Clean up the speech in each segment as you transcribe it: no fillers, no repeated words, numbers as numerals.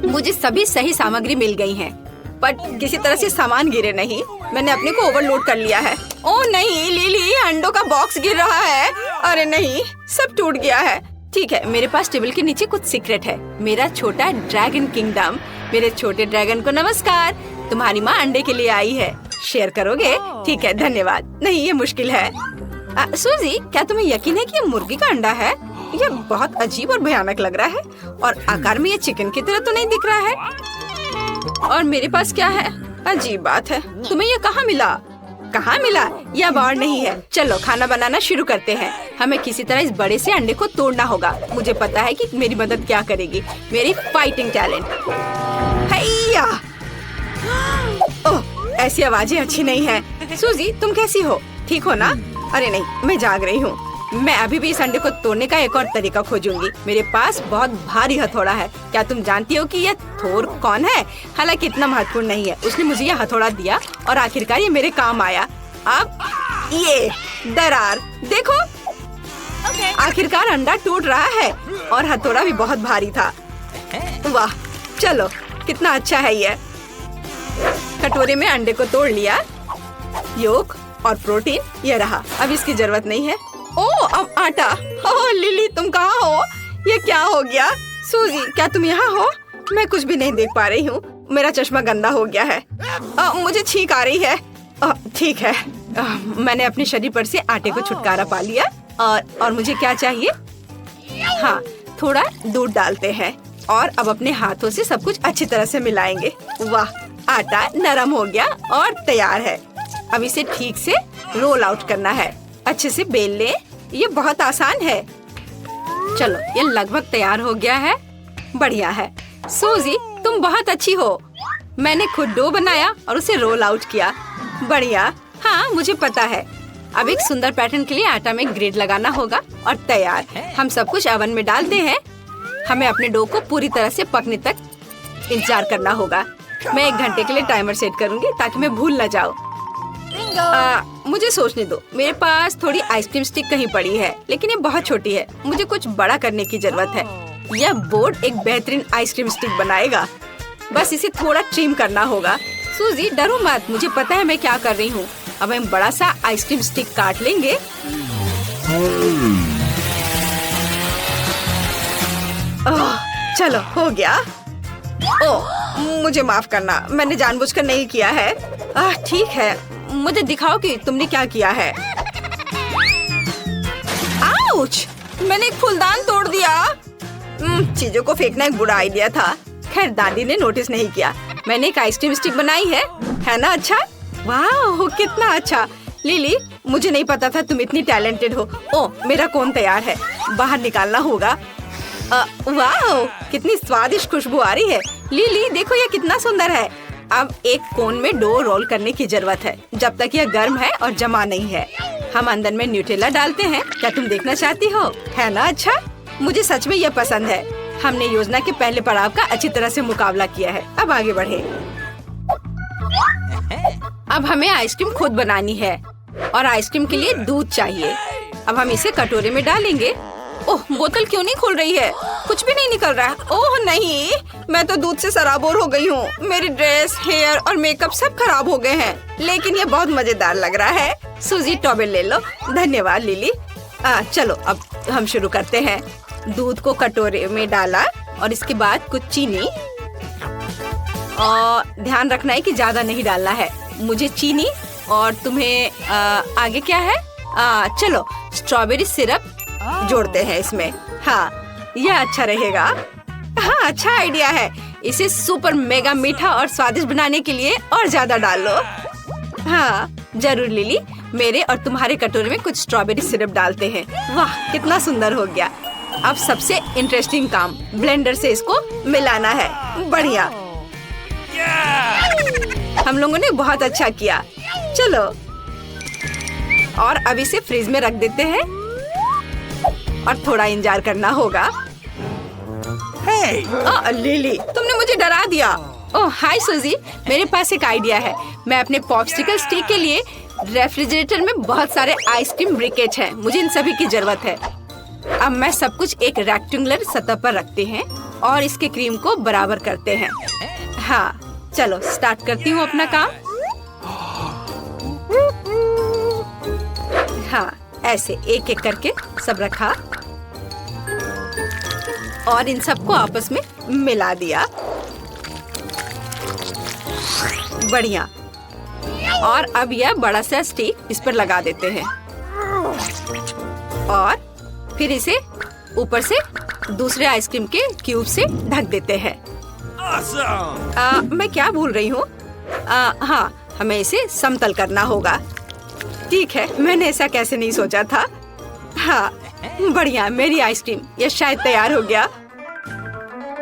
मुझे सभी सही सामग्री मिल गई है, पर किसी तरह से सामान गिरे नहीं। मैंने अपने को ओवरलोड कर लिया है। ओह नहीं लिली, अंडों का बॉक्स गिर रहा है। अरे नहीं, सब टूट गया है। ठीक है, मेरे पास टेबल के नीचे कुछ सीक्रेट है। मेरा छोटा ड्रैगन किंगडम। मेरे छोटे ड्रैगन को नमस्कार। तुम्हारी माँ अंडे के लिए आई है, शेयर करोगे? ठीक है, धन्यवाद। नहीं, ये मुश्किल है। सूजी, क्या तुम्हें यकीन है कि ये मुर्गी का अंडा है? ये बहुत अजीब और भयानक लग रहा है, और आकार में ये चिकन की तरह तो नहीं दिख रहा है। और मेरे पास क्या है? अजीब बात है। तुम्हें ये कहाँ मिला? कहाँ मिला? ये अब और नहीं है। चलो खाना बनाना शुरू करते हैं। हमें किसी तरह इस बड़े से अंडे को तोड़ना होगा। मुझे पता है कि मेरी मदद क्या करेगी, मेरी फाइटिंग टैलेंट। हैया! ओह, ऐसी आवाजें अच्छी नहीं है। सूजी, तुम कैसी हो? ठीक हो ना? अरे नहीं, मैं जाग रही हूँ। मैं अभी भी इस अंडे को तोड़ने का एक और तरीका खोजूंगी। मेरे पास बहुत भारी हथौड़ा है। क्या तुम जानती हो कि यह थोर कौन है? हालांकि इतना महत्वपूर्ण नहीं है। उसने मुझे यह हथौड़ा दिया और आखिरकार ये मेरे काम आया। अब ये दरार देखो, आखिरकार अंडा टूट रहा है और हथौड़ा भी बहुत भारी था। वाह, चलो कितना अच्छा है ये। कटोरे में अंडे को तोड़ लिया। योक और प्रोटीन ये रहा। अब इसकी जरूरत नहीं है। ओह, अब आटा। ओह लिली, तुम कहाँ हो? ये क्या हो गया? सूजी, क्या तुम यहाँ हो? मैं कुछ भी नहीं देख पा रही हूँ। मेरा चश्मा गंदा हो गया है। मुझे छींक आ रही है। ठीक है, मैंने अपने शरीर पर से आटे को छुटकारा पा लिया। और मुझे क्या चाहिए? हाँ, थोड़ा दूध डालते हैं और अब अपने हाथों से सब कुछ अच्छी तरह से मिलाएंगे। वाह, आटा नरम हो गया और तैयार है। अब इसे ठीक से रोल आउट करना है। अच्छे से बेल ले। ये बहुत आसान है। चलो, ये लगभग तैयार हो गया है। बढ़िया है। सूजी, तुम बहुत अच्छी हो। मैंने खुद डो बनाया और उसे रोल आउट किया। बढ़िया। हाँ, मुझे पता है। अब एक सुंदर पैटर्न के लिए आटा में ग्रिड लगाना होगा और तैयार। हम सब कुछ ओवन में डालते हैं। हमें अपने डो को पूरी तरह से पकने तक इंतजार करना होगा। मैं 1 घंटे के लिए टाइमर सेट करूंगी ताकि मैं भूल न जाऊँ। मुझे सोचने दो। मेरे पास थोड़ी आइसक्रीम स्टिक कहीं पड़ी है, लेकिन ये बहुत छोटी है। मुझे कुछ बड़ा करने की जरूरत है। यह बोर्ड एक बेहतरीन आइसक्रीम स्टिक बनाएगा। बस इसे थोड़ा ट्रिम करना होगा। सूजी, डरो मत, मुझे पता है मैं क्या कर रही हूँ। अब हम बड़ा सा आइसक्रीम स्टिक काट लेंगे। चलो, हो गया। ओह, मुझे माफ करना, मैंने जानबूझकर नहीं किया है। ठीक है, मुझे दिखाओ कि तुमने क्या किया है। आउच! मैंने एक फूलदान तोड़ दिया। चीजों को फेंकना एक बुरा आइडिया था। खैर, दादी ने नोटिस नहीं किया। मैंने एक आइसक्रीम स्टिक बनाई है ना? अच्छा, वाह, कितना अच्छा। लिली, मुझे नहीं पता था तुम इतनी टैलेंटेड हो। ओह, मेरा कोन तैयार है। बाहर निकालना होगा। वाह, कितनी स्वादिष्ट खुशबू आ रही है। लिली, देखो ये कितना सुंदर है। अब एक कोन में डो रोल करने की जरूरत है जब तक यह गर्म है और जमा नहीं है। हम अंदर में न्यूटेला डालते हैं। क्या तुम देखना चाहती हो? है ना अच्छा? मुझे सच में यह पसंद है। हमने योजना के पहले पड़ाव का अच्छी तरह से मुकाबला किया है। अब आगे बढ़े। अब हमें आइसक्रीम खुद बनानी है और आइसक्रीम के लिए दूध चाहिए। अब हम इसे कटोरे में डालेंगे। ओह, बोतल क्यों नहीं खुल रही है? कुछ भी नहीं निकल रहा। ओह नहीं, मैं तो दूध से सराबोर हो गई हूँ। मेरी ड्रेस, हेयर और मेकअप सब खराब हो गए हैं। लेकिन ये बहुत मजेदार लग रहा है। सूजी, टॉवेल ले लो। धन्यवाद लिली। चलो, अब हम शुरू करते हैं। दूध को कटोरे में डाला और इसके बाद कुछ चीनी। और ध्यान रखना है कि ज्यादा नहीं डालना है। मुझे चीनी और तुम्हें आगे क्या है? चलो, स्ट्रॉबेरी सिरप जोड़ते हैं इसमें। हाँ, यह अच्छा रहेगा। हाँ, अच्छा आइडिया है। इसे सुपर मेगा मीठा और स्वादिष्ट बनाने के लिए और ज्यादा डाल लो। हाँ, जरूर लिली। मेरे और तुम्हारे कटोरे में कुछ स्ट्रॉबेरी सिरप डालते हैं। वाह, कितना सुंदर हो गया। अब सबसे इंटरेस्टिंग काम, ब्लेंडर से इसको मिलाना है। बढ़िया, हम लोगों ने बहुत अच्छा किया। चलो, और अब इसे फ्रिज में रख देते हैं और थोड़ा इंतजार करना होगा। लिली, तुमने मुझे डरा दिया। ओह, हाय सूजी, मेरे पास एक आइडिया है। मैं अपने पॉप्सिकल स्टिक के लिए रेफ्रिजरेटर में बहुत सारे आइसक्रीम ब्रिकेट हैं। मुझे इन सभी की जरूरत है। अब मैं सब कुछ एक रेक्टेंगुलर सतह पर रखते हैं और इसके क्रीम को बराबर करते हैं। हाँ, चलो स्टार्ट करती हूँ अपना काम। हाँ, ऐसे एक एक करके सब रखा और इन सबको आपस में मिला दिया। बढ़िया। और अब यह बड़ा सा स्टिक इस पर लगा देते हैं और फिर इसे ऊपर से दूसरे आइसक्रीम के क्यूब से ढक देते हैं। मैं क्या भूल रही हूँ? हाँ, हमें इसे समतल करना होगा। ठीक है, मैंने ऐसा कैसे नहीं सोचा था। हाँ, बढ़िया, मेरी आइसक्रीम ये शायद तैयार हो गया।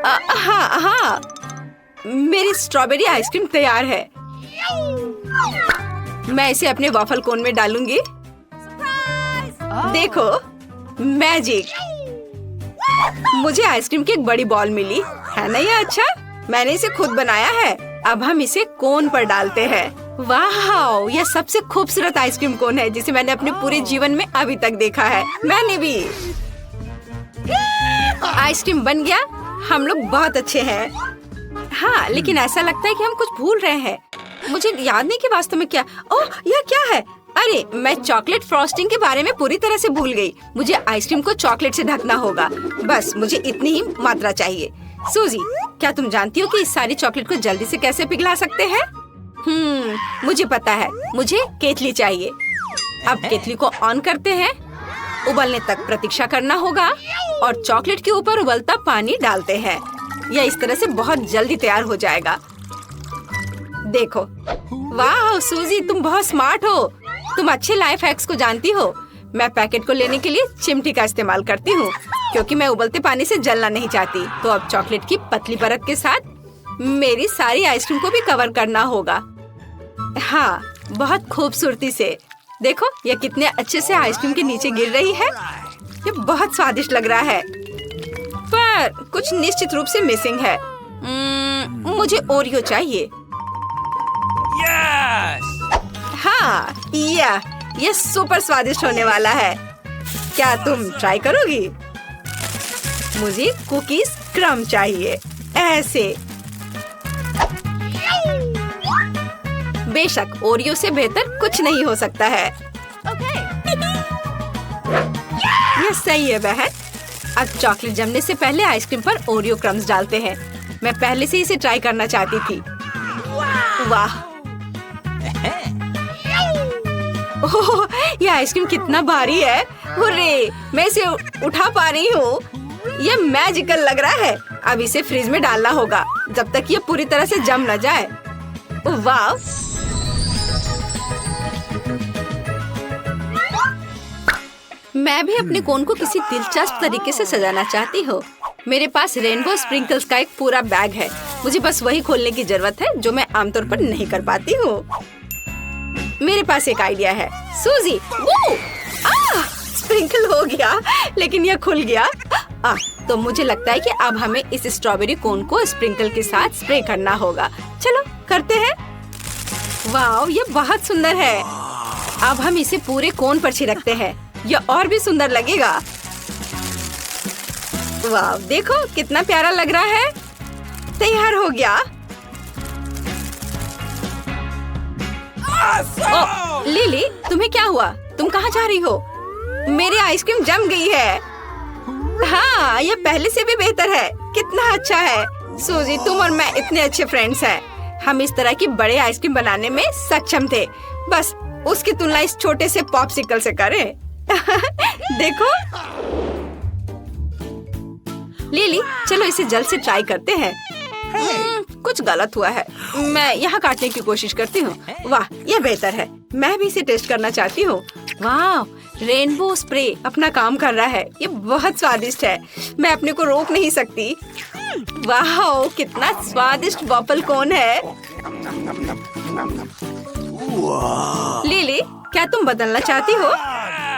हाँ, मेरी स्ट्रॉबेरी आइसक्रीम तैयार है। मैं इसे अपने वॉफल कोन में डालूंगी। देखो, मैजिक! मुझे आइसक्रीम की एक बड़ी बॉल मिली है ना। ये अच्छा, मैंने इसे खुद बनाया है। अब हम इसे कोन पर डालते हैं। वाह, यह सबसे खूबसूरत आइसक्रीम कोन है जिसे मैंने अपने पूरे जीवन में अभी तक देखा है। मैंने भी। आइसक्रीम बन गया। हम लोग बहुत अच्छे हैं। हाँ, लेकिन ऐसा लगता है कि हम कुछ भूल रहे हैं। मुझे याद नहीं कि वास्तव में क्या। ओह, यह क्या है? अरे, मैं चॉकलेट फ्रॉस्टिंग के बारे में पूरी तरह से भूल गई। मुझे आइसक्रीम को चॉकलेट से ढकना होगा। बस मुझे इतनी ही मात्रा चाहिए। सूजी, क्या तुम जानती हो कि इस सारी चॉकलेट को जल्दी से कैसे पिघला सकते हैं? मुझे पता है। मुझे केतली चाहिए। अब केतली को ऑन करते हैं। उबलने तक प्रतीक्षा करना होगा और चॉकलेट के ऊपर उबलता पानी डालते हैं। यह इस तरह से बहुत जल्दी तैयार हो जाएगा। देखो, वाह सूजी, तुम बहुत स्मार्ट हो। तुम अच्छे लाइफ हैक्स को जानती हो। मैं पैकेट को लेने के लिए चिमटी का इस्तेमाल करती हूँ क्योंकि मैं उबलते पानी से जलना नहीं चाहती। तो अब चॉकलेट की पतली परत के साथ मेरी सारी आइसक्रीम को भी कवर करना होगा। हाँ, बहुत खूबसूरती से। देखो, यह कितने अच्छे से आइसक्रीम के नीचे गिर रही है। ये बहुत स्वादिष्ट लग रहा है, पर कुछ निश्चित रूप से मिसिंग है। मुझे ओरियो चाहिए। हाँ, यह सुपर स्वादिष्ट होने वाला है। क्या तुम ट्राई करोगी? मुझे कुकीज क्रम चाहिए। ऐसे। बेशक, ओरियो से बेहतर कुछ नहीं हो सकता है। यह सही है बहन। अब चॉकलेट जमने से पहले आइसक्रीम पर ओरियो क्रम्स डालते हैं। मैं पहले से इसे ट्राई करना चाहती थी। वाह, ओह, यह आइसक्रीम कितना भारी है। हुर्रे, मैं इसे उठा पा रही हूँ। यह मैजिकल लग रहा है। अब इसे फ्रिज में डालना होगा जब तक यह पूरी तरह से जम न जाए। वाह, मैं भी अपने कोन को किसी दिलचस्प तरीके से सजाना चाहती हूँ। मेरे पास रेनबो स्प्रिंकल्स का एक पूरा बैग है। मुझे बस वही खोलने की जरूरत है जो मैं आमतौर पर नहीं कर पाती हूँ। मेरे पास एक आइडिया है। सूजी, स्प्रिंकल हो गया, लेकिन यह खुल गया। तो मुझे लगता है कि अब हमें इस स्ट्रॉबेरी कोन को स्प्रिंकल के साथ स्प्रे करना होगा। चलो करते हैं। वाह, यह बहुत सुंदर है। अब हम इसे पूरे कोन पर छिड़कते हैं। यह और भी सुंदर लगेगा। वाह, देखो कितना प्यारा लग रहा है। तैयार हो गया। ओह, लिली, तुम्हें क्या हुआ? तुम कहाँ जा रही हो? मेरी आइसक्रीम जम गई है। हाँ, यह पहले से भी बेहतर है। कितना अच्छा है। सूजी, तुम और मैं इतने अच्छे फ्रेंड्स हैं। हम इस तरह की बड़े आइसक्रीम बनाने में सक्षम थे। बस उसकी तुलना इस छोटे से पॉप्सिकल से करें। देखो लिली, चलो इसे जल्द से ट्राई करते हैं। कुछ गलत हुआ है। मैं यहाँ काटने की कोशिश करती हूँ। वाह, यह बेहतर है। मैं भी इसे टेस्ट करना चाहती हूँ। वाह, रेनबो स्प्रे अपना काम कर रहा है। ये बहुत स्वादिष्ट है। मैं अपने को रोक नहीं सकती। वाह, कितना स्वादिष्ट वॉफल कोन है। लिली, क्या तुम बदलना चाहती हो?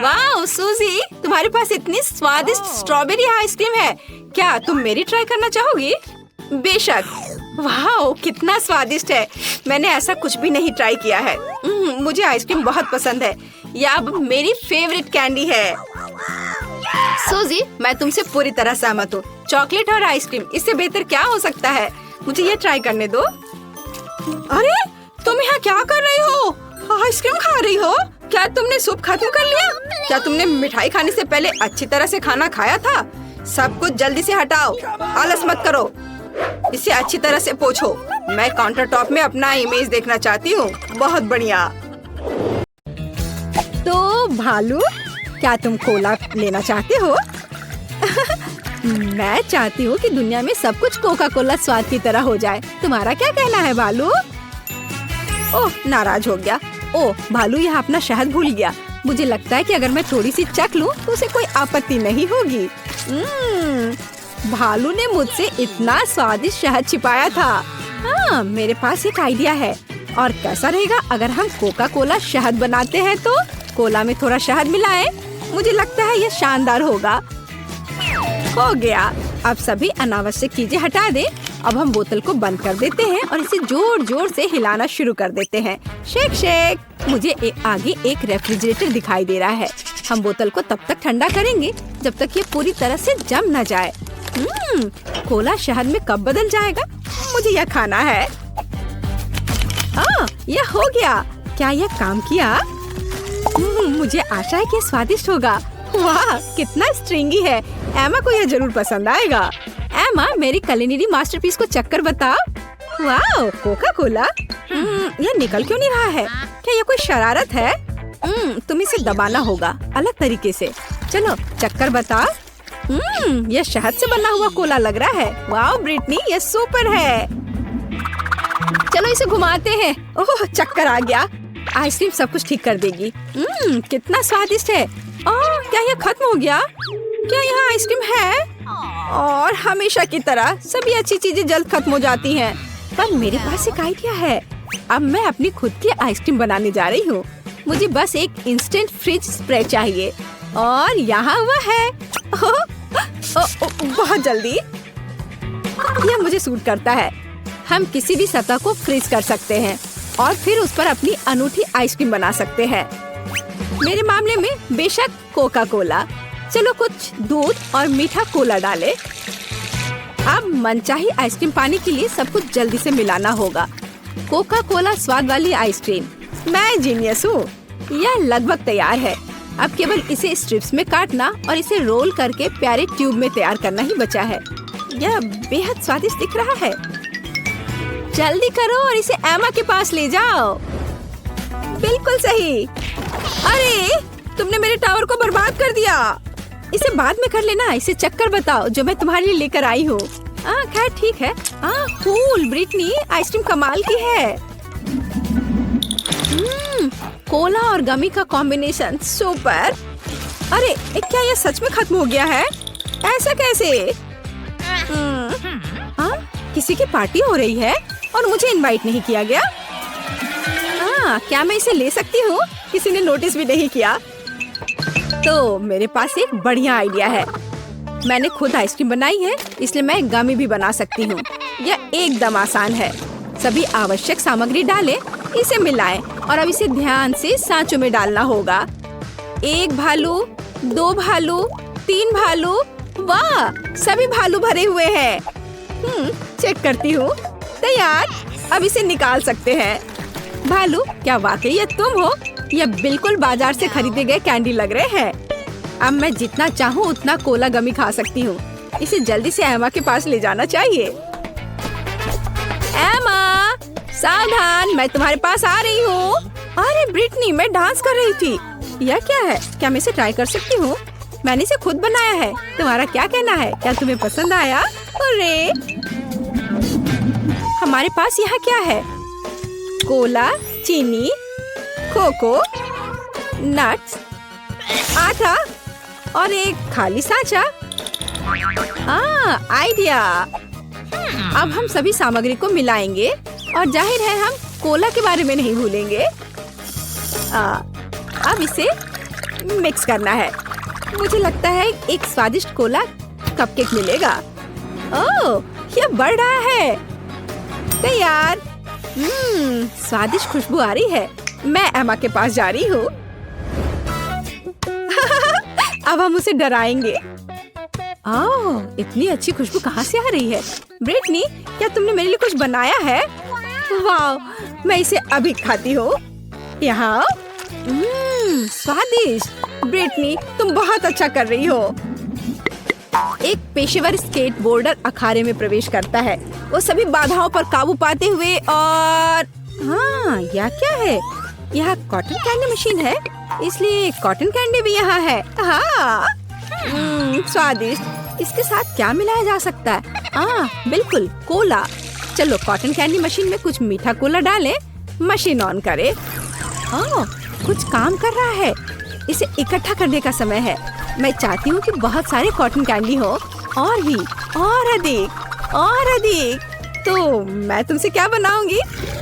वाह सूजी, तुम्हारे पास इतनी स्वादिष्ट स्ट्रॉबेरी आइसक्रीम है। क्या तुम मेरी ट्राई करना चाहोगी? बेशक। वाह, कितना स्वादिष्ट है। मैंने ऐसा कुछ भी नहीं ट्राई किया है। मुझे आइसक्रीम बहुत पसंद है। यह अब मेरी फेवरेट कैंडी है। सूजी, मैं तुमसे पूरी तरह सहमत हूँ। चॉकलेट और आइसक्रीम, इससे बेहतर क्या हो सकता है। मुझे ये ट्राई करने दो। अरे तुम यहाँ क्या कर रही हो? आइसक्रीम खा रही हो? क्या तुमने सूप खत्म कर लिया? क्या तुमने मिठाई खाने से पहले अच्छी तरह से खाना खाया था? सब कुछ जल्दी से हटाओ, आलस मत करो। इसे अच्छी तरह से पोंछो। मैं काउंटर टॉप में अपना इमेज देखना चाहती हूँ। बहुत बढ़िया। तो भालू, क्या तुम कोला लेना चाहते हो? मैं चाहती हूँ कि दुनिया में सब कुछ कोका कोला स्वाद की तरह हो जाए। तुम्हारा क्या कहना है भालू? ओह, नाराज हो गया। ओह, भालू यहाँ अपना शहद भूल गया। मुझे लगता है कि अगर मैं थोड़ी सी चख लूँ तो उसे कोई आपत्ति नहीं होगी। भालू ने मुझसे इतना स्वादिष्ट शहद छिपाया था। हाँ, मेरे पास एक आइडिया है। और कैसा रहेगा अगर हम कोका कोला शहद बनाते हैं तो कोला में थोड़ा शहद मिलाएं। मुझे लगता है यह शानदार होगा। हो गया। अब सभी अनावश्यक चीजें हटा दे। अब हम बोतल को बंद कर देते हैं और इसे जोर जोर से हिलाना शुरू कर देते हैं। Shake shake. मुझे आगे एक रेफ्रिजरेटर दिखाई दे रहा है। हम बोतल को तब तक ठंडा करेंगे जब तक ये पूरी तरह से जम न जाए। कोला शहद में कब बदल जाएगा? मुझे यह खाना है। यह हो गया। क्या यह काम किया? मुझे आशा है कि स्वादिष्ट होगा। वाह, कितना स्ट्रिंगी है। एमा को यह जरूर पसंद आएगा। एमा, मेरी कुलिनरी मास्टरपीस को चक्कर बता। वाह, कोका कोला। यह निकल क्यों नहीं रहा है? क्या यह कोई शरारत है? तुम इसे दबाना होगा अलग तरीके से। चलो चक्कर बता। यह शहद से बना हुआ कोला लग रहा है। वाह ब्रिटनी, यह सुपर है। चलो इसे घुमाते हैं। ओह, चक्कर आ गया। आइसक्रीम सब कुछ ठीक कर देगी। कितना स्वादिष्ट है। क्या यह खत्म हो गया? क्या यहाँ आइसक्रीम है? और हमेशा की तरह सभी अच्छी चीजें जल्द खत्म हो जाती हैं। पर मेरे पास एक आइडिया है। अब मैं अपनी खुद की आइसक्रीम बनाने जा रही हूँ। मुझे बस एक इंस्टेंट फ्रिज स्प्रे चाहिए और यहाँ वह है। बहुत जल्दी। यह मुझे सूट करता है। हम किसी भी सतह को फ्रीज कर सकते हैं और फिर उस पर अपनी अनूठी आइसक्रीम बना सकते हैं। मेरे मामले में बेशक कोका कोला। चलो कुछ दूध और मीठा कोला डालें। अब मनचाही आइसक्रीम पाने के लिए सब कुछ जल्दी से मिलाना होगा। कोका कोला स्वाद वाली आइसक्रीम। मैं जीनियस हूँ। यह लगभग तैयार है। अब केवल इसे स्ट्रिप्स में काटना और इसे रोल करके प्यारे ट्यूब में तैयार करना ही बचा है। यह बेहद स्वादिष्ट दिख रहा है। जल्दी करो और इसे एमा के पास ले जाओ। बिल्कुल सही। अरे, तुमने मेरे टावर को बर्बाद कर दिया। इसे बाद में कर लेना। इसे चक्कर बताओ जो मैं तुम्हारे लिए लेकर आई हूँ। खैर ठीक है। कूल ब्रिटनी, आइसक्रीम कमाल की है। कोला और गमी का कॉम्बिनेशन सुपर। अरे, क्या यह सच में खत्म हो गया है? ऐसा कैसे? किसी की पार्टी हो रही है और मुझे इनवाइट नहीं किया गया। क्या मैं इसे ले सकती हूँ? किसी ने नोटिस भी नहीं किया। तो मेरे पास एक बढ़िया आइडिया है। मैंने खुद आइसक्रीम बनाई है, इसलिए मैं गमी भी बना सकती हूँ। यह एकदम आसान है। सभी आवश्यक सामग्री डालें, इसे मिलाएं और अब इसे ध्यान से सांचों में डालना होगा। 1 भालू, 2 भालू, 3 भालू। वाह, सभी भालू भरे हुए हैं। चेक करती हूँ। तैयार। अब इसे निकाल सकते हैं। भालू, क्या वाकई ये तुम हो? यह बिल्कुल बाजार से खरीदे गए कैंडी लग रहे हैं। अब मैं जितना चाहूँ उतना कोला गमी खा सकती हूँ। इसे जल्दी से एमा के पास ले जाना चाहिए। एमा, सावधान, मैं तुम्हारे पास आ रही हूँ। अरे ब्रिटनी, मैं डांस कर रही थी। यह क्या है? क्या मैं इसे ट्राई कर सकती हूँ? मैंने इसे खुद बनाया है। तुम्हारा क्या कहना है? क्या तुम्हें पसंद आया? अरे, हमारे पास यहाँ क्या है? कोला, चीनी, कोको, नट्स, आटा और एक खाली सांचा। आइडिया। अब हम सभी सामग्री को मिलाएंगे और जाहिर है हम कोला के बारे में नहीं भूलेंगे। अब इसे मिक्स करना है। मुझे लगता है एक स्वादिष्ट कोला कपकेक मिलेगा। ओह, यह बढ़ रहा है। तैयार। स्वादिष्ट खुशबू आ रही है। मैं एमा के पास जा रही हूँ। अब हम उसे डराएंगे। ओह, इतनी अच्छी खुशबू कहाँ से आ रही है? ब्रिटनी, क्या तुमने मेरे लिए कुछ बनाया है? वाह, मैं इसे अभी खाती हूँ। यहाँ स्वादिष्ट। ब्रिटनी, तुम बहुत अच्छा कर रही हो। एक पेशेवर स्केटबोर्डर अखाड़े में प्रवेश करता है, वो सभी बाधाओं पर काबू पाते हुए। और हाँ, यह क्या है? यह कॉटन कैंडी मशीन है, इसलिए कॉटन कैंडी भी यहाँ है। हाँ, स्वादिष्ट। इसके साथ क्या मिलाया जा सकता है? बिल्कुल, कोला। चलो कॉटन कैंडी मशीन में कुछ मीठा कोला डालें। मशीन ऑन करें। कुछ काम कर रहा है। इसे इकट्ठा करने का समय है। मैं चाहती हूँ कि बहुत सारे कॉटन कैंडी हो, और भी, और अधिक, और अधिक। तो मैं तुमसे क्या बनाऊंगी?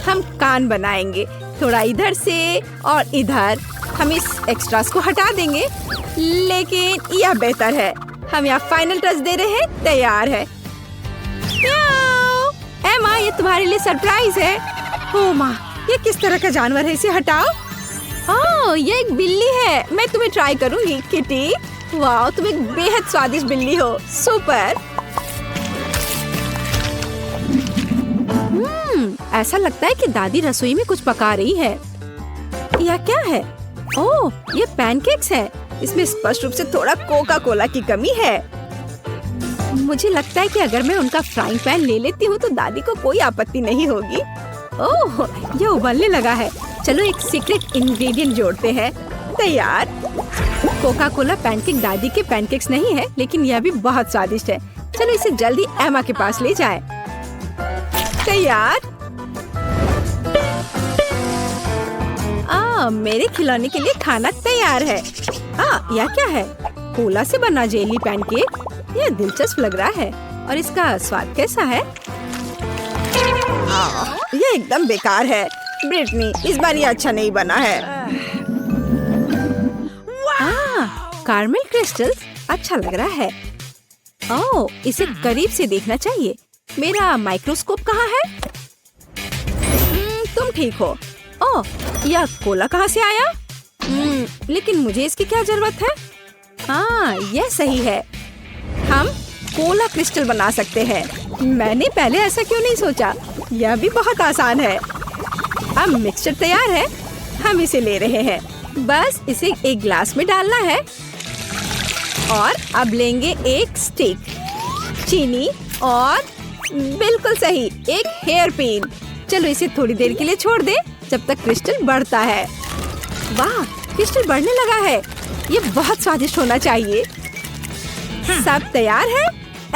हम कान बनाएंगे, थोड़ा इधर से और इधर। हम इस एक्स्ट्रास को हटा देंगे, लेकिन यह बेहतर है। हम यहाँ फाइनल टच दे रहे हैं। तैयार है। एमा, ये तुम्हारे लिए सरप्राइज है। ओ माँ, ये किस तरह का जानवर है? इसे हटाओ। ये एक बिल्ली है। मैं तुम्हें ट्राई करूंगी। किटी, वाह, तुम एक बेहद स्वादिष्ट बिल्ली हो। सुपर। ऐसा लगता है कि दादी रसोई में कुछ पका रही है। यह क्या है? ओह, ये पैनकेक्स है। इसमें स्पष्ट रूप से थोड़ा कोका कोला की कमी है। मुझे लगता है कि अगर मैं उनका फ्राइंग पैन ले लेती हूँ तो दादी को कोई आपत्ति नहीं होगी। ओह, ये उबलने लगा है। चलो एक सीक्रेट इंग्रेडिएंट जोड़ते हैं। तैयार। कोका कोला पैनकेक दादी के पैनकेक्स नहीं है, लेकिन यह भी बहुत स्वादिष्ट है। चलो इसे जल्दी एमा के पास ले जाएं। तैयार। मेरे खिलौने के लिए खाना तैयार है। यह क्या है? कोला से बना जेली पैनकेक। यह दिलचस्प लग रहा है। और इसका स्वाद कैसा है? यह एकदम बेकार है। ब्रिटनी, इस बार ये अच्छा नहीं बना है। कार्मेल क्रिस्टल अच्छा लग रहा है। ओह, इसे करीब से देखना चाहिए। मेरा माइक्रोस्कोप कहाँ है? तुम ठीक हो। ओह, यह कोला कहाँ से आया? लेकिन मुझे इसकी क्या जरूरत है? यह सही है। हम कोला क्रिस्टल बना सकते हैं। मैंने पहले ऐसा क्यों नहीं सोचा? यह भी बहुत आसान है। अब मिक्सचर तैयार है। हम इसे ले रहे हैं। बस इसे एक ग्लास में डालना है। और अब लेंगे एक स्टिक, चीनी और बिल्कुल सही, एक हेयर पिन। चलो इसे थोड़ी देर के लिए छोड़ दे जब तक क्रिस्टल बढ़ता है। वाह, क्रिस्टल बढ़ने लगा है। ये बहुत स्वादिष्ट होना चाहिए। सब तैयार है।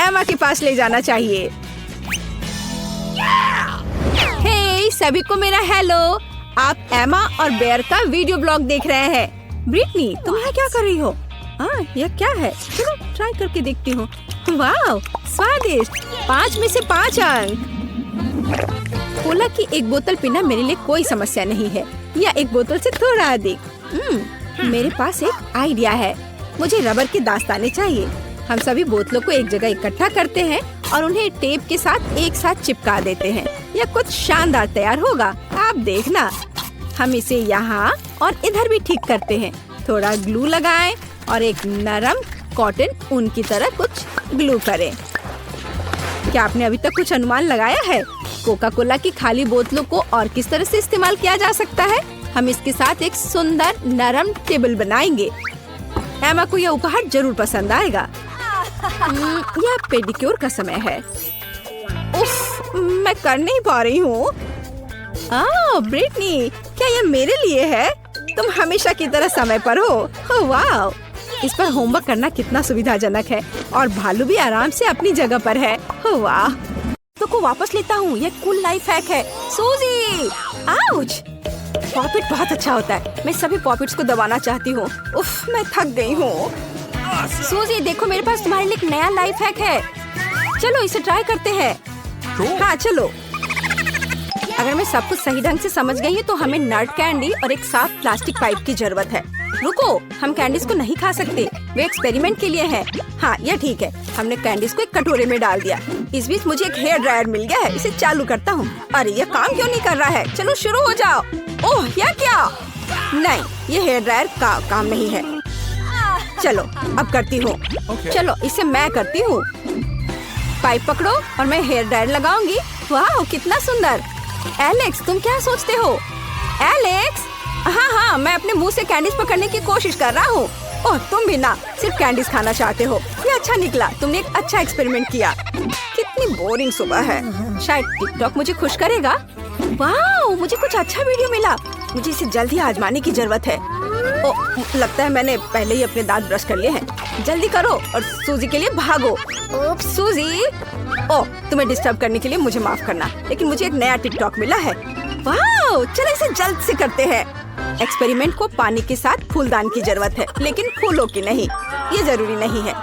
एमा के पास ले जाना चाहिए। हे सभी को मेरा हेलो। आप एमा और बेयर का वीडियो ब्लॉग देख रहे हैं। ब्रिटनी, तुम यहाँ क्या कर रही हो? यह क्या है? चलो ट्राई करके देखती हूँ। वाह, स्वादिष्ट। 5 में से 5 अंक। कोला की एक बोतल पीना मेरे लिए कोई समस्या नहीं है, या एक बोतल से थोड़ा अधिक। मेरे पास एक आइडिया है। मुझे रबर के दास्ताने चाहिए। हम सभी बोतलों को एक जगह इकट्ठा करते हैं और उन्हें टेप के साथ एक साथ चिपका देते हैं। यह कुछ शानदार तैयार होगा, आप देखना। हम इसे यहाँ और इधर भी ठीक करते हैं। थोड़ा ग्लू लगाएं और एक नरम कॉटन ऊन की तरह कुछ ग्लू करें। क्या आपने अभी तक कुछ अनुमान लगाया है? कोका कोला की खाली बोतलों को और किस तरह से इस्तेमाल किया जा सकता है? हम इसके साथ एक सुंदर नरम टेबल बनाएंगे। एमा को यह उपहार जरूर पसंद आएगा। यह पेडिक्योर का समय है। उफ, मैं कर नहीं पा रही हूँ। ब्रिटनी, क्या यह मेरे लिए है? तुम हमेशा की तरह समय पर हो। वाह, इस पर होमवर्क करना कितना सुविधाजनक है। और भालू भी आराम से अपनी जगह पर है। वाह, तो को वापस लेता हूँ। यह कूल लाइफ हैक है। सूजी, आउच। पॉपिट बहुत अच्छा होता है। मैं सभी पॉपिट्स को दबाना चाहती हूँ। उफ, मैं थक गई हूँ। सूजी, देखो मेरे पास तुम्हारे लिए एक नया लाइफ हैक है। चलो इसे ट्राई करते हैं। हाँ चलो। अगर मैं सब कुछ सही ढंग से समझ गई हूँ तो हमें नट कैंडी और एक साफ प्लास्टिक पाइप की जरूरत है। रुको, हम कैंडीज को नहीं खा सकते, वे एक्सपेरिमेंट के लिए है। हाँ, यह ठीक है। हमने कैंडीज को एक कटोरे में डाल दिया। इस बीच मुझे एक हेयर ड्रायर मिल गया है। इसे चालू करता हूँ। अरे यह काम क्यों नहीं कर रहा है? चलो शुरू हो जाओ। ओह, यह क्या? नहीं, ये हेयर ड्रायर का काम नहीं है। चलो अब करती हूँ। चलो इसे मैं करती हूँ। पाइप पकड़ो और मैं हेयर ड्रायर लगाऊंगी। वाह कितना सुंदर। एलेक्स तुम क्या सोचते हो? एलेक्स हाँ, मैं अपने मुंह से कैंडीज पकड़ने की कोशिश कर रहा हूँ। ओह तुम भी ना सिर्फ कैंडीज खाना चाहते हो। ये अच्छा निकला, तुमने एक अच्छा एक्सपेरिमेंट किया। कितनी बोरिंग सुबह है। शायद टिकटॉक मुझे खुश करेगा। वाह मुझे कुछ अच्छा वीडियो मिला। मुझे इसे जल्दी आजमाने की जरूरत है। ओह लगता है मैंने पहले ही अपने दांत ब्रश कर लिए हैं। जल्दी करो और सूजी के लिए भागो। ओह सूजी, ओह तुम्हें डिस्टर्ब करने के लिए मुझे माफ करना, लेकिन मुझे एक नया टिकटॉक मिला है। वाह चलो इसे जल्द से करते हैं। एक्सपेरिमेंट को पानी के साथ फूलदान की जरूरत है, लेकिन फूलों की नहीं। ये जरूरी नहीं है,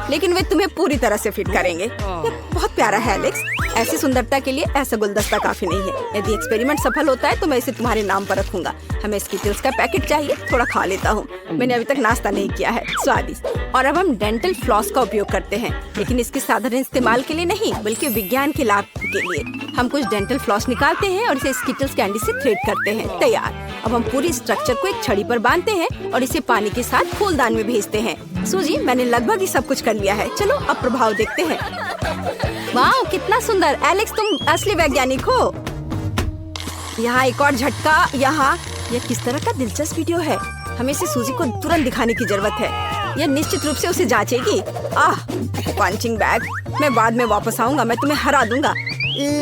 लेकिन वे तुम्हें पूरी तरह से फिट करेंगे। ये बहुत प्यारा है एलेक्स। ऐसी सुंदरता के लिए ऐसा गुलदस्ता काफी नहीं है। यदि एक्सपेरिमेंट सफल होता है तो मैं इसे तुम्हारे नाम पर रखूंगा। हमें स्किटल्स का पैकेट चाहिए, थोड़ा खा लेता हूँ। मैंने अभी तक नाश्ता नहीं किया है। स्वादिष्ट। और अब हम डेंटल फ्लॉस का उपयोग करते हैं, लेकिन इसके साधारण इस्तेमाल के लिए नहीं, बल्कि विज्ञान के लाभ के लिए। हम कुछ डेंटल फ्लॉस निकालते हैं और इसे स्किटल्स कैंडी से थ्रेड करते हैं। तैयार। अब हम पूरी स्ट्रक्चर को एक छड़ी पर बांधते हैं और इसे पानी के साथ फूलदान में भेजते हैं। सूजी मैंने लगभग ही सब कुछ कर लिया है। चलो अब प्रभाव देखते हैं। वाह कितना सुंदर। एलेक्स तुम असली वैज्ञानिक हो। यहाँ एक और झटका। यहाँ यह किस तरह का दिलचस्प वीडियो है। हमें इसे सूजी को तुरंत दिखाने की जरूरत है। यह निश्चित रूप से उसे जांचेगी। Punching bag. मैं बाद में वापस आऊंगा, मैं तुम्हें हरा दूंगा।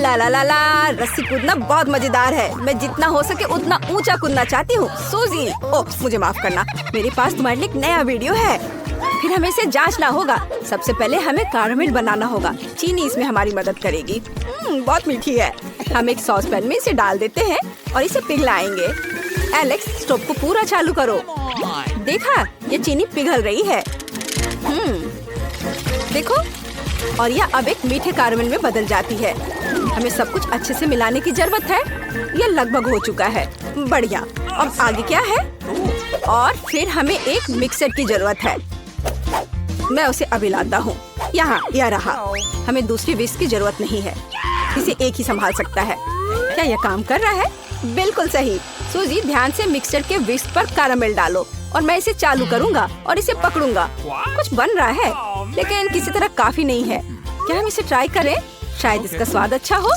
ला ला ला ला। रस्सी कूदना बहुत मजेदार है। मैं जितना हो सके उतना ऊंचा कूदना चाहती हूँ। सूजी ओह मुझे माफ करना, मेरे पास तुम्हारे लिए एक नया वीडियो है। फिर हमें इसे जांचना होगा। सबसे पहले हमें कैरामेल बनाना होगा। चीनी इसमें हमारी मदद करेगी। बहुत मीठी है। हम एक सॉस पैन में इसे डाल देते हैं और इसे पिघलाएंगे। एलेक्स स्टोव को पूरा चालू करो। देखा ये चीनी पिघल रही है। देखो, और यह अब एक मीठे कैरामेल में बदल जाती है। हमें सब कुछ अच्छे से मिलाने की जरूरत है। यह लगभग हो चुका है। बढ़िया। अब आगे क्या है? और फिर हमें एक मिक्सर की जरूरत है। मैं उसे अभी लाता हूँ। यहाँ यह रहा। हमें दूसरी विस्क की जरूरत नहीं है, इसे एक ही संभाल सकता है। क्या यह काम कर रहा है? बिल्कुल सही। सूजी ध्यान से मिक्सचर के विस्क पर कैरामेल डालो और मैं इसे चालू करूँगा और इसे पकड़ूंगा। कुछ बन रहा है, लेकिन किसी तरह काफी नहीं है। क्या हम इसे ट्राई करें? शायद इसका स्वाद अच्छा हो।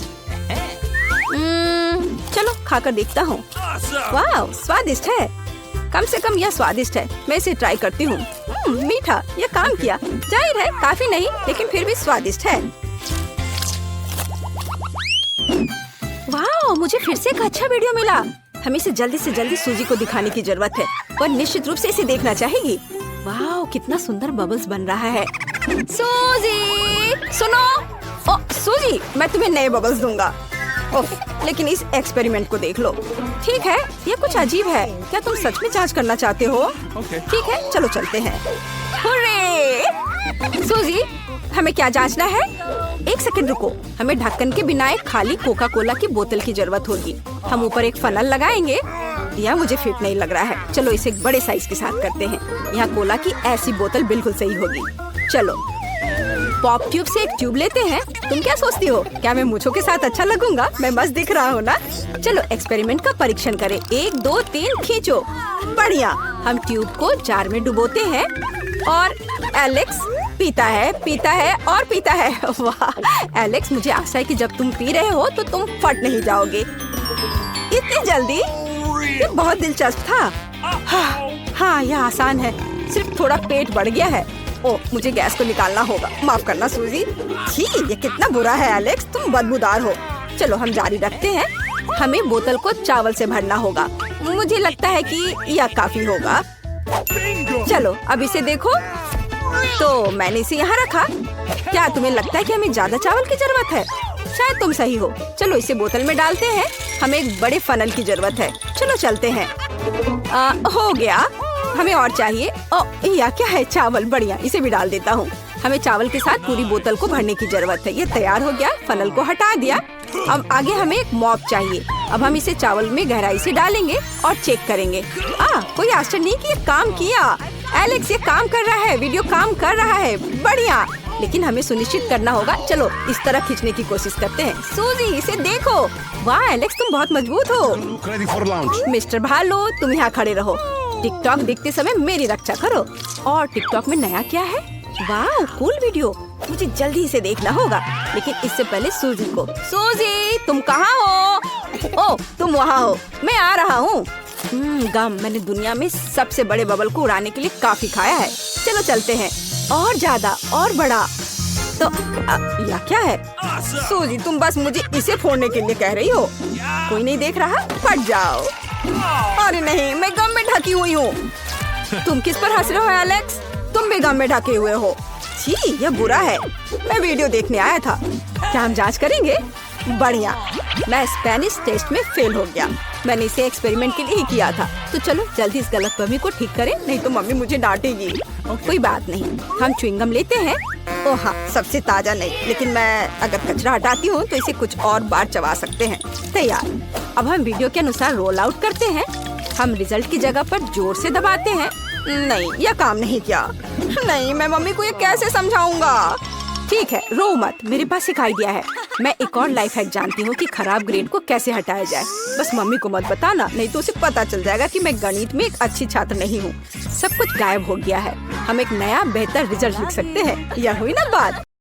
चलो खाकर देखता हूँ। वाह स्वादिष्ट है। कम से कम यह स्वादिष्ट है। मैं इसे ट्राई करती हूँ। मीठा, यह काम किया। जाहिर है काफी नहीं, लेकिन फिर भी स्वादिष्ट है। वाह मुझे फिर से एक अच्छा वीडियो मिला। हमें इसे जल्दी से जल्दी सूजी को दिखाने की जरूरत है और निश्चित रूप से इसे देखना चाहेगी। वाह कितना सुंदर बबल्स बन रहा है। सूजी सुनो। ओ सूजी मैं तुम्हें नए बबल्स दूंगा। लेकिन इस एक्सपेरिमेंट को देख लो। ठीक है ये कुछ अजीब है। क्या तुम सच में जांच करना चाहते हो? ठीक है चलो चलते हैं। हुर्रे! सूजी हमें क्या जांचना है? एक सेकंड रुको। हमें ढक्कन के बिना एक खाली कोका कोला की बोतल की जरूरत होगी। हम ऊपर एक फनल लगाएंगे। यह मुझे फिट नहीं लग रहा है। चलो इसे एक बड़े साइज के साथ करते हैं। यहाँ कोला की ऐसी बोतल बिल्कुल सही होगी। चलो पॉप ट्यूब से एक ट्यूब लेते हैं। तुम क्या सोचती हो? क्या मैं मूंछों के साथ अच्छा लगूंगा? मैं मस्त दिख रहा हूँ ना? चलो एक्सपेरिमेंट का परीक्षण करें। 1 2 3 खींचो। बढ़िया। हम ट्यूब को जार में डुबोते हैं और एलेक्स पीता है और पीता है। वाह एलेक्स मुझे आशा है कि जब तुम पी रहे हो तो तुम फट नहीं जाओगे। इतनी जल्दी? ये बहुत दिलचस्प था। हाँ यह आसान है, सिर्फ थोड़ा पेट बढ़ गया है। ओह मुझे गैस को निकालना होगा। माफ करना सूजी। ये कितना बुरा है एलेक्स, तुम बदबूदार हो। चलो हम जारी रखते हैं। हमें बोतल को चावल से भरना होगा। मुझे लगता है कि यह काफी होगा। चलो अब इसे देखो। तो मैंने इसे यहाँ रखा। क्या तुम्हें लगता है कि हमें ज्यादा चावल की जरूरत है? शायद तुम सही हो। चलो इसे बोतल में डालते हैं। हमें एक बड़े फनल की जरूरत है। चलो चलते हैं। हो गया। हमें और चाहिए। यह क्या है? चावल। बढ़िया इसे भी डाल देता हूँ। हमें चावल के साथ पूरी बोतल को भरने की जरूरत है। ये तैयार हो गया। फनल को हटा दिया। अब आगे हमें एक मॉप चाहिए। अब हम इसे चावल में गहराई से डालेंगे और चेक करेंगे। कोई आश्चर्य नहीं कि ये काम किया। एलेक्स ये काम कर रहा है। वीडियो काम कर रहा है। बढ़िया। लेकिन हमें सुनिश्चित करना होगा। चलो इस तरह खींचने की कोशिश करते हैं। सूजी इसे देखो। वाह एलेक्स तुम बहुत मजबूत हो। Look ready for launch. Mister भालू तुम यहाँ खड़े रहो। टिकटॉक देखते समय मेरी रक्षा करो। और टिकटॉक में नया क्या है? वाह, कूल वीडियो, मुझे जल्दी से देखना होगा। लेकिन इससे पहले सूजी को। सूजी, तुम कहाँ हो? ओह, तुम वहाँ हो, मैं आ रहा हूँ। गम, मैंने दुनिया में सबसे बड़े बबल को उड़ाने के लिए काफी खाया है। चलो चलते हैं, और ज्यादा और बड़ा। तो यह क्या है? सूजी, तुम बस मुझे इसे फोड़ने के लिए कह रही हो? कोई नहीं देख रहा, फट जाओ। अरे नहीं, मैं गम में ढकी हुई हूँ। तुम किस पर हंस रहे हो एलेक्स? तुम भी गम में ढके हुए हो। छी, यह बुरा है। मैं वीडियो देखने आया था। क्या हम जांच करेंगे? बढ़िया, मैं स्पेनिश टेस्ट में फेल हो गया। मैंने इसे एक्सपेरिमेंट के लिए ही किया था। तो चलो जल्दी इस गलतफहमी को ठीक करें, नहीं तो मम्मी मुझे डांटेगी। कोई बात नहीं, हम च्युइंगम लेते हैं। ओह हाँ, सबसे ताजा नहीं, लेकिन मैं अगर कचरा हटाती हूँ तो इसे कुछ और बार चबा सकते हैं। तैयार। अब हम वीडियो के अनुसार रोल आउट करते हैं। हम रिजल्ट की जगह पर जोर से दबाते हैं। नहीं, यह काम नहीं किया। नहीं, मैं मम्मी को ये कैसे समझाऊंगा? ठीक है, रो मत, मेरे पास एक आइडिया है। मैं एक और लाइफ हैक जानती हूँ कि खराब ग्रेड को कैसे हटाया जाए। बस मम्मी को मत बताना, नहीं तो उसे पता चल जाएगा कि मैं गणित में एक अच्छी छात्र नहीं हूँ। सब कुछ गायब हो गया है। हम एक नया बेहतर रिजल्ट लिख सकते हैं। यह हुई ना बात।